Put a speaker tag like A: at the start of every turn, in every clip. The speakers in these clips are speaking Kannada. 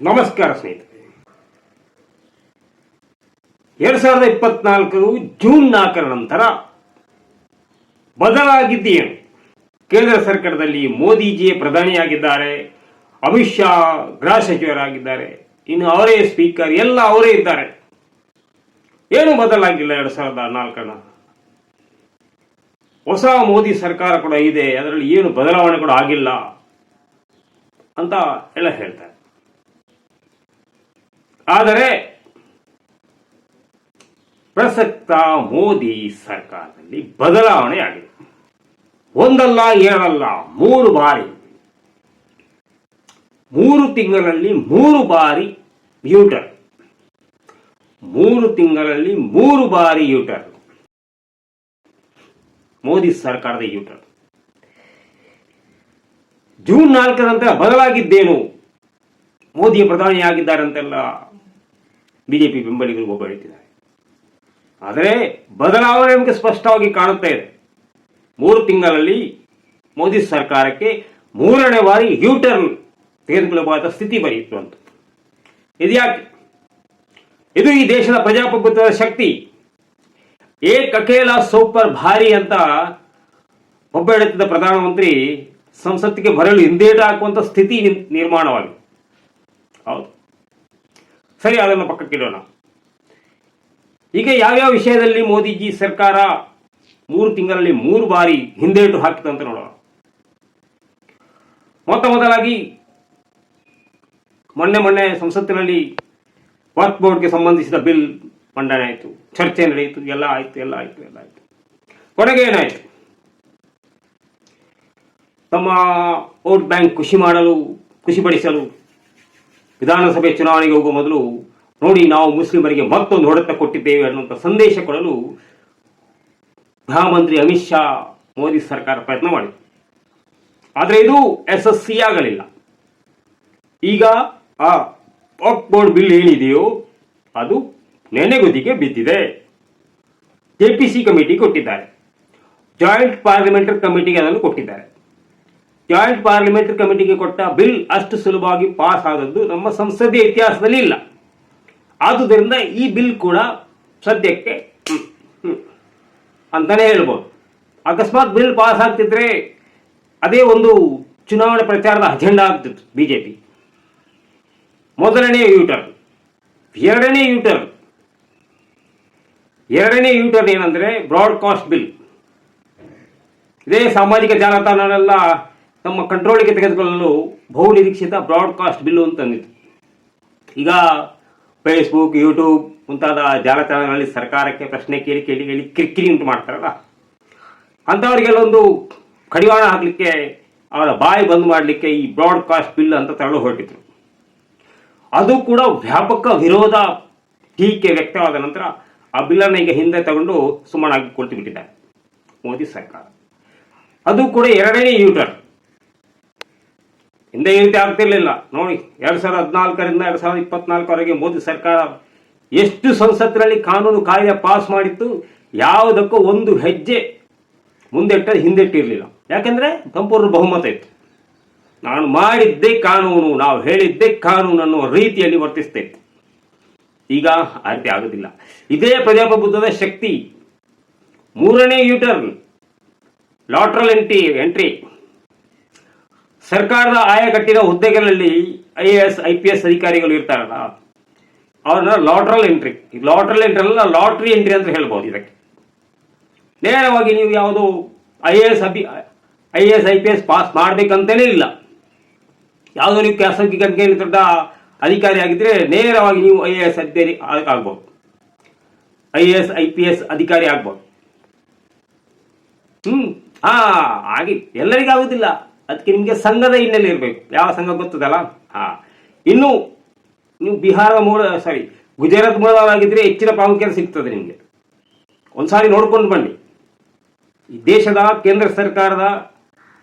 A: ನಮಸ್ಕಾರ ಸ್ನೇಹಿತರೆ. 2024 ಜೂನ್ 4 ನಂತರ ಬದಲಾಗಿದ್ದೇನು? ಕೇಂದ್ರ ಸರ್ಕಾರದಲ್ಲಿ ಮೋದಿಜಿಯೇ ಪ್ರಧಾನಿಯಾಗಿದ್ದಾರೆ, ಅಮಿತ್ ಶಾ ಗೃಹ ಸಚಿವರಾಗಿದ್ದಾರೆ, ಇನ್ನು ಅವರೇ ಸ್ಪೀಕರ್, ಎಲ್ಲ ಅವರೇ ಇದ್ದಾರೆ. ಏನು ಬದಲಾಗಿಲ್ಲ. 2004 ಹೊಸ ಮೋದಿ ಸರ್ಕಾರ ಕೂಡ ಇದೆ, ಅದರಲ್ಲಿ ಏನು ಬದಲಾವಣೆ ಕೂಡ ಆಗಿಲ್ಲ ಅಂತ ಎಲ್ಲ ಹೇಳ್ತಾರೆ. ಆದರೆ ಪ್ರಸಕ್ತ ಮೋದಿ ಸರ್ಕಾರದಲ್ಲಿ ಬದಲಾವಣೆ ಆಗಿದೆ. ಒಂದಲ್ಲ ಎರಡಲ್ಲ 3 ಬಾರಿ, 3 ತಿಂಗಳಲ್ಲಿ 3 ಬಾರಿ ಯೂಟರ್ನ್, 3 ತಿಂಗಳಲ್ಲಿ 3 ಬಾರಿ ಯೂಟರ್ನ್. ಮೋದಿ ಸರ್ಕಾರದ ಯೂಟರ್ನ್. ಜೂನ್ 4 ನಂತರ ಬದಲಾಗಿದ್ದೇನು? ಮೋದಿ ಪ್ರಧಾನಿಯಾಗಿದ್ದಾರೆ ಅಂತೆಲ್ಲ ಬಿಜೆಪಿ ಬೆಂಬಲಿಗರು ಒಬ್ಬರಿದ್ದಾರೆ. ಆದರೆ ಬದಲಾವಣೆ ನಮಗೆ ಸ್ಪಷ್ಟವಾಗಿ ಕಾಣುತ್ತಾ ಇದೆ. 3 ತಿಂಗಳಲ್ಲಿ ಮೋದಿ ಸರ್ಕಾರಕ್ಕೆ 3ನೇ ಬಾರಿ ಯೂಟರ್ನ್ ತೆಗೆದುಕೊಳ್ಳಬಹುದಾದ ಸ್ಥಿತಿ ಬರೆಯಿತು ಅಂತ. ಇದ್ಯಾಕೆ? ಇದು ಈ ದೇಶದ ಪ್ರಜಾಪ್ರಭುತ್ವದ ಶಕ್ತಿ. ಏಕ್ ಅಕೇಲಾ ಸೂಪರ್ ಭಾರಿ ಅಂತ ಒಬ್ಬ ಪ್ರಧಾನಮಂತ್ರಿ ಸಂಸತ್ತಿಗೆ ಬರಲು ಹಿಂದೇಟು ಹಾಕುವಂತ ಸ್ಥಿತಿ ನಿರ್ಮಾಣವಾಗಿದೆ. ಹೌದು, ಸರಿ, ಅದನ್ನು ಪಕ್ಕಕ್ಕಿಡೋಣ. ಈಗ ಯಾವ್ಯಾವ ವಿಷಯದಲ್ಲಿ ಮೋದಿಜಿ ಸರ್ಕಾರ 3 ತಿಂಗಳಲ್ಲಿ 3 ಬಾರಿ ಹಿಂದೇಟು ಹಾಕಿತು ಅಂತ ನೋಡೋಣ. ಮೊದಲಾಗಿ ಮೊನ್ನೆ ಸಂಸತ್ತಿನಲ್ಲಿ ವಕ್ಫ್ ಬೋರ್ಡ್ಗೆ ಸಂಬಂಧಿಸಿದ ಬಿಲ್ ಮಂಡನೆ ಆಯಿತು, ಚರ್ಚೆ ನಡೆಯಿತು, ಎಲ್ಲ ಆಯ್ತು. ಕೊನೆಗೆ ಏನಾಯ್ತು? ತಮ್ಮ ವೋಟ್ ಬ್ಯಾಂಕ್ ಖುಷಿಪಡಿಸಲು ವಿಧಾನಸಭೆ ಚುನಾವಣೆಗೆ ಹೋಗುವ ಮೊದಲು ನೋಡಿ, ನಾವು ಮುಸ್ಲಿಮರಿಗೆ ಮತ್ತೊಂದು ಹೊಡೆತ ಕೊಟ್ಟಿದ್ದೇವೆ ಅನ್ನುವಂಥ ಸಂದೇಶ ಕೊಡಲು ಗೃಹಮಂತ್ರಿ ಅಮಿತ್ ಶಾ ಮೋದಿ ಸರ್ಕಾರ ಪ್ರಯತ್ನ ಮಾಡಿತು. ಆದರೆ ಇದು ಯಶಸ್ವಿಯಾಗಲಿಲ್ಲ. ಈಗ ಆ ವಕ್ಫ್ ಬೋರ್ಡ್ ಬಿಲ್ ಏನಿದೆಯೋ ಅದು ನೆನೆಗುದಿಗೆ ಬಿದ್ದಿದೆ. ಜೆಪಿಸಿ ಕಮಿಟಿ ಕೊಟ್ಟಿದ್ದಾರೆ, ಜಾಯಿಂಟ್ ಪಾರ್ಲಿಮೆಂಟರಿ ಕಮಿಟಿಗೆ ಅದನ್ನು ಕೊಟ್ಟಿದ್ದಾರೆ. ಜಾಯಿಂಟ್ ಪಾರ್ಲಿಮೆಂಟರಿ ಕಮಿಟಿಗೆ ಕೊಟ್ಟ ಬಿಲ್ ಅಷ್ಟು ಸುಲಭವಾಗಿ ಪಾಸ್ ಆದದ್ದು ನಮ್ಮ ಸಂಸದೀಯ ಇತಿಹಾಸದಲ್ಲಿ ಇಲ್ಲ. ಆದುದರಿಂದ ಈ ಬಿಲ್ ಕೂಡ ಸದ್ಯಕ್ಕೆ ಅಂತಾನೆ ಹೇಳ್ಬೋದು. ಅಕಸ್ಮಾತ್ ಬಿಲ್ ಪಾಸ್ ಆಗ್ತಿದ್ರೆ ಅದೇ ಒಂದು ಚುನಾವಣೆ ಪ್ರಚಾರದ ಅಜೆಂಡಾ ಆಗ್ತಿತ್ತು ಬಿಜೆಪಿ. ಮೊದಲನೇ ಯೂಟರ್ನ್. ಎರಡನೇ ಯೂಟರ್ನ್ ಏನಂದ್ರೆ ಬ್ರಾಡ್ಕಾಸ್ಟ್ ಬಿಲ್. ಇದೇ ಸಾಮಾಜಿಕ ಜಾಲತಾಣಗಳೆಲ್ಲ ತಮ್ಮ ಕಂಟ್ರೋಲಿಗೆ ತೆಗೆದುಕೊಳ್ಳಲು ಬಹುನಿರೀಕ್ಷಿತ ಬ್ರಾಡ್ಕಾಸ್ಟ್ ಬಿಲ್ಲು ಅಂತಂದಿತ್ತು. ಈಗ ಫೇಸ್ಬುಕ್, ಯೂಟ್ಯೂಬ್ ಮುಂತಾದ ಜಾಲತಾಣಗಳಲ್ಲಿ ಸರ್ಕಾರಕ್ಕೆ ಪ್ರಶ್ನೆ ಕೇಳಿ ಕಿರಿಕಿರಿ ಉಂಟು ಮಾಡ್ತಾರಲ್ಲ, ಅಂಥವರಿಗೆಲ್ಲೊಂದು ಕಡಿವಾಣ ಹಾಕಲಿಕ್ಕೆ, ಅವರ ಬಾಯಿ ಬಂದ್ ಮಾಡಲಿಕ್ಕೆ ಈ ಬ್ರಾಡ್ಕಾಸ್ಟ್ ಬಿಲ್ ಅಂತ ತರಲು ಹೊರಟಿದ್ರು. ಅದು ಕೂಡ ವ್ಯಾಪಕ ವಿರೋಧ, ಟೀಕೆ ವ್ಯಕ್ತವಾದ ನಂತರ ಆ ಬಿಲ್ಲನ್ನು ಈಗ ಹಿಂದೆ ತಗೊಂಡು ಸುಮ್ಮನಾಗಿ ಕೊಳ್ತು ಬಿಟ್ಟಿದ್ದಾರೆ ಮೋದಿ ಸರ್ಕಾರ. ಅದು ಕೂಡ ಎರಡನೇ ಯೂಟರ್ನ್. ಹಿಂದೆ ಈ ರೀತಿ ಆಗ್ತಿರ್ಲಿಲ್ಲ ನೋಡಿ. 2014ರಿಂದ 2024ವರೆಗೆ ಮೋದಿ ಸರ್ಕಾರ ಎಷ್ಟು ಸಂಸತ್ತಿನಲ್ಲಿ ಕಾನೂನು ಕಾಯ್ದೆ ಪಾಸ್ ಮಾಡಿತ್ತು, ಯಾವುದಕ್ಕೂ ಒಂದು ಹೆಜ್ಜೆ ಮುಂದೆಟ್ಟ ಹಿಂದೆಟ್ಟಿರಲಿಲ್ಲ. ಯಾಕೆಂದ್ರೆ ಸಂಪೂರ್ಣ ಬಹುಮತ ಇತ್ತು. ನಾನು ಮಾಡಿದ್ದೇ ಕಾನೂನು, ನಾವು ಹೇಳಿದ್ದೇ ಕಾನೂನು ಅನ್ನುವ ರೀತಿಯಲ್ಲಿ ವರ್ತಿಸ್ತಾ ಇತ್ತು. ಈಗ ಆ ರೀತಿ ಆಗೋದಿಲ್ಲ. ಇದೇ ಪ್ರಜಾಪ್ರಭುತ್ವದ ಶಕ್ತಿ. 3ನೇ ಯೂಟರ್ನ್, ಲಾಟ್ರಲ್ ಎಂಟ್ರಿ. ಸರ್ಕಾರದ ಆಯಕಟ್ಟಿನ ಹುದ್ದೆಗಳಲ್ಲಿ IAS IPS ಅಧಿಕಾರಿಗಳು ಇರ್ತಾರಲ್ಲ, ಅವ್ರನ್ನ ಲಾಟ್ರಲ್ ಎಂಟ್ರಿ ಅಲ್ಲ, ಲಾಟ್ರಿ ಎಂಟ್ರಿ ಅಂತ ಹೇಳ್ಬೋದು. ಇದಕ್ಕೆ ನೇರವಾಗಿ ನೀವು ಯಾವುದು IAS IPS ಪಾಸ್ ಮಾಡಬೇಕಂತಲೇ ಇಲ್ಲ. ಯಾವುದೋ ನೀವು ಖಾಸಗಿ ದೊಡ್ಡ ಅಧಿಕಾರಿ ಆಗಿದ್ರೆ ನೇರವಾಗಿ ನೀವು IAS ಅಧಿಕಾರಿ ಆಗ್ಬೋದು, IAS IPS ಅಧಿಕಾರಿ ಆಗ್ಬೋದು. ಆಗಿ ಎಲ್ಲರಿಗಾಗುದಿಲ್ಲ. ಅದಕ್ಕೆ ನಿಮಗೆ ಸಂಘದ ಹಿನ್ನೆಲೆ ಇರಬೇಕು. ಯಾವ ಸಂಘ ಗೊತ್ತದಲ್ಲ? ಇನ್ನು ನೀವು ಗುಜರಾತ್ ಮೂಲವಾಗಿದ್ರೆ ಹೆಚ್ಚಿನ ಪ್ರಾಮುಖ್ಯತೆ ಸಿಗ್ತದೆ ನಿಮಗೆ. ಒಂದ್ಸಾರಿ ನೋಡ್ಕೊಂಡು ಬನ್ನಿ. ಈ ದೇಶದ ಕೇಂದ್ರ ಸರ್ಕಾರದ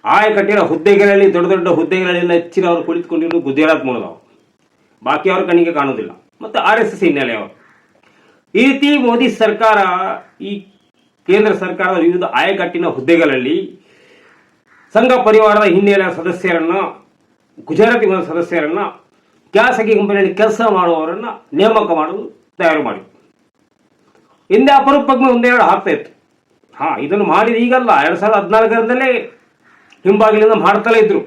A: ಆಯಕಟ್ಟಿನ ಹುದ್ದೆಗಳಲ್ಲಿ, ದೊಡ್ಡ ಹುದ್ದೆಗಳಲ್ಲೆಲ್ಲ ಹೆಚ್ಚಿನವರು ಕುಳಿತುಕೊಂಡಿರೋ ಗುಜರಾತ್ ಮೂಲದವರು. ಬಾಕಿ ಅವ್ರ ಕಣ್ಣಿಗೆ ಕಾಣುವುದಿಲ್ಲ. ಮತ್ತು RSS ಹಿನ್ನೆಲೆ ಅವರು. ಈ ರೀತಿ ಮೋದಿ ಸರ್ಕಾರ ಈ ಕೇಂದ್ರ ಸರ್ಕಾರದ ವಿವಿಧ ಆಯಕಟ್ಟಿನ ಹುದ್ದೆಗಳಲ್ಲಿ ಸಂಘ ಪರಿವಾರದ ಹಿನ್ನೆಲೆಯ ಸದಸ್ಯರನ್ನ, ಗುಜರಾತಿ ಸದಸ್ಯರನ್ನ ಖಾಸಗಿ ಕಂಪನಿಯಲ್ಲಿ ಕೆಲಸ ಮಾಡುವವರನ್ನು ನೇಮಕ ಮಾಡಲು ತಯಾರು ಮಾಡಿ. ಹಿಂದೆ ಅಪರೂಪಕ್ಕೆ ಒಂದೆರಡು ಆಗ್ತಾ ಇತ್ತು. ಇದನ್ನು ಮಾಡಿದ ಈಗಲ್ಲ, 2014ರಿಂದಲೇ ಹಿಂಬಾಗಿಲಿಂದ ಮಾಡ್ತಲೇ ಇದ್ರು.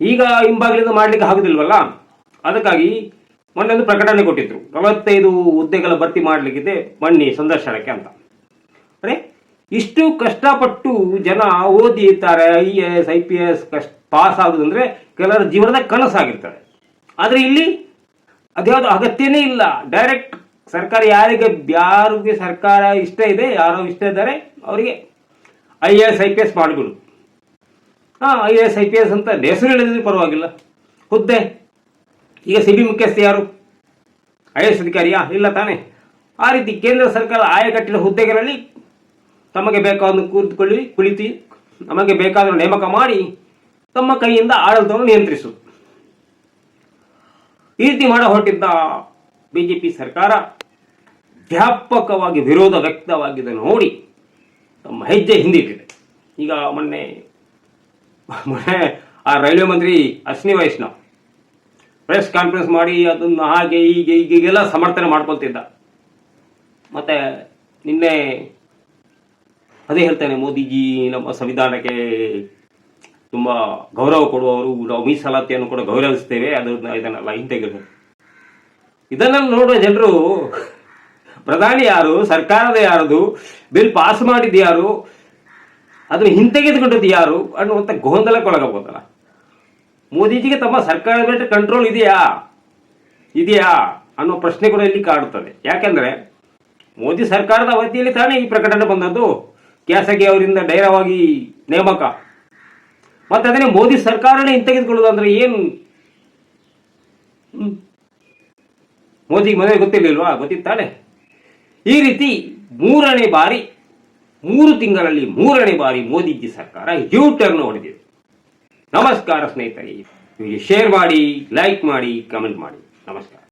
A: ಈಗ ಹಿಂಬಾಗಿಲಿಂದ ಮಾಡಲಿಕ್ಕೆ ಆಗುದಿಲ್ವಲ್ಲ, ಅದಕ್ಕಾಗಿ ಮೊನ್ನೆ ಒಂದು ಪ್ರಕಟಣೆ ಕೊಟ್ಟಿದ್ರು. 45 ಹುದ್ದೆಗಳ ಭರ್ತಿ ಮಾಡಲಿಕ್ಕಿದೆ, ಬನ್ನಿ ಸಂದರ್ಶನಕ್ಕೆ ಅಂತ. ಅರೆ, ಇಷ್ಟು ಕಷ್ಟಪಟ್ಟು ಜನ ಓದಿರ್ತಾರೆ, IAS IPS ಪಾಸ್ ಆಗುದಂದ್ರೆ ಕೆಲವರ ಜೀವನದ ಕನಸಾಗಿರ್ತಾರೆ. ಆದರೆ ಇಲ್ಲಿ ಅದ್ಯಾವುದು ಅಗತ್ಯನೇ ಇಲ್ಲ. ಡೈರೆಕ್ಟ್ ಸರ್ಕಾರ ಯಾರಿಗೆ ಸರ್ಕಾರ ಇಷ್ಟ ಇದೆ, ಯಾರೋ ಇಷ್ಟ ಇದ್ದಾರೆ ಅವರಿಗೆ IAS IPS ಮಾಡಿಬಿಡು. IAS IPS ಅಂತ ಹೆಸರು ಹೇಳಿದ್ರೆ ಪರವಾಗಿಲ್ಲ. ಹುದ್ದೆ ಈಗ CB ಮುಖ್ಯಸ್ಥ ಯಾರು? IAS ಅಧಿಕಾರಿಯಾ? ಇಲ್ಲ ತಾನೆ. ಆ ರೀತಿ ಕೇಂದ್ರ ಸರ್ಕಾರ ಆಯಕಟ್ಟಿನ ಹುದ್ದೆಗಳಲ್ಲಿ ತಮಗೆ ಬೇಕಾದ ಕುಳಿತು ನಮಗೆ ಬೇಕಾದ ನೇಮಕ ಮಾಡಿ ತಮ್ಮ ಕೈಯಿಂದ ಆಡಳಿತವನ್ನು ನಿಯಂತ್ರಿಸುವುದು. ಈ ರೀತಿ ಮಾಡ ಹೊರಟಿದ್ದ ಬಿಜೆಪಿ ಸರ್ಕಾರ ವ್ಯಾಪಕವಾಗಿ ವಿರೋಧ ವ್ಯಕ್ತವಾಗಿದೆ ನೋಡಿ ತಮ್ಮ ಹೆಜ್ಜೆ ಹಿಂದಿಟ್ಟಿದೆ. ಈಗ ಮೊನ್ನೆ ಆ ರೈಲ್ವೆ ಮಂತ್ರಿ ಅಶ್ವಿನಿ ವೈಷ್ಣವ್ ಪ್ರೆಸ್ ಕಾನ್ಫರೆನ್ಸ್ ಮಾಡಿ ಅದನ್ನು ಹಾಗೆ ಹೀಗೆಲ್ಲ ಸಮರ್ಥನೆ ಮಾಡ್ಕೊಳ್ತಿದ್ದ. ಮತ್ತೆ ನಿನ್ನೆ ಅದೇ ಹೇಳ್ತಾನೆ, ಮೋದಿಜಿ ನಮ್ಮ ಸಂವಿಧಾನಕ್ಕೆ ತುಂಬ ಗೌರವ ಕೊಡುವವರು, ನಾವು ಮೀಸಲಾತಿಯನ್ನು ಕೂಡ ಗೌರವಿಸ್ತೇವೆ, ಇದನ್ನೆಲ್ಲ ಹಿಂತೆಗೆದು. ಇದನ್ನೆಲ್ಲ ನೋಡುವ ಜನರು ಪ್ರಧಾನಿ ಯಾರು, ಸರ್ಕಾರದ ಯಾರದು, ಬಿಲ್ ಪಾಸ್ ಮಾಡಿದ್ದು ಯಾರು, ಅದನ್ನು ಹಿಂತೆಗೆದುಕೊಂಡದ್ದು ಯಾರು ಅನ್ನುವಂಥ ಗೊಂದಲಕ್ಕೊಳಗಾಗ್ಬೋದಲ್ಲ. ಮೋದಿಜಿಗೆ ತಮ್ಮ ಸರ್ಕಾರದ ಮೇಲೆ ಕಂಟ್ರೋಲ್ ಇದೆಯಾ ಅನ್ನೋ ಪ್ರಶ್ನೆ ಕೂಡ ಇಲ್ಲಿ ಕಾಡುತ್ತದೆ. ಯಾಕೆಂದ್ರೆ ಮೋದಿ ಸರ್ಕಾರದ ಅವಧಿಯಲ್ಲಿ ತಾನೇ ಈ ಪ್ರಕಟಣೆ ಬಂದದ್ದು, ಖಾಸಗಿ ಅವರಿಂದ ನೇರವಾಗಿ ನೇಮಕ. ಮತ್ತೆ ಅದನ್ನೇ ಮೋದಿ ಸರ್ಕಾರನೇ ಹಿಂತೆಗೆದುಕೊಳ್ಳೋದು ಅಂದ್ರೆ ಏನು? ಮೋದಿಗೆ ಮದುವೆ ಗೊತ್ತಿರ್ಲಿಲ್ವಾ? ಗೊತ್ತಿತ್ತಾನೆ. ಈ ರೀತಿ 3 ತಿಂಗಳಲ್ಲಿ 3ನೇ ಬಾರಿ ಮೋದಿಜಿ ಸರ್ಕಾರ ಟರ್ನ್ ಹೊಡೆದಿದೆ. ನಮಸ್ಕಾರ ಸ್ನೇಹಿತರೆ, ಶೇರ್ ಮಾಡಿ, ಲೈಕ್ ಮಾಡಿ, ಕಮೆಂಟ್ ಮಾಡಿ. ನಮಸ್ಕಾರ.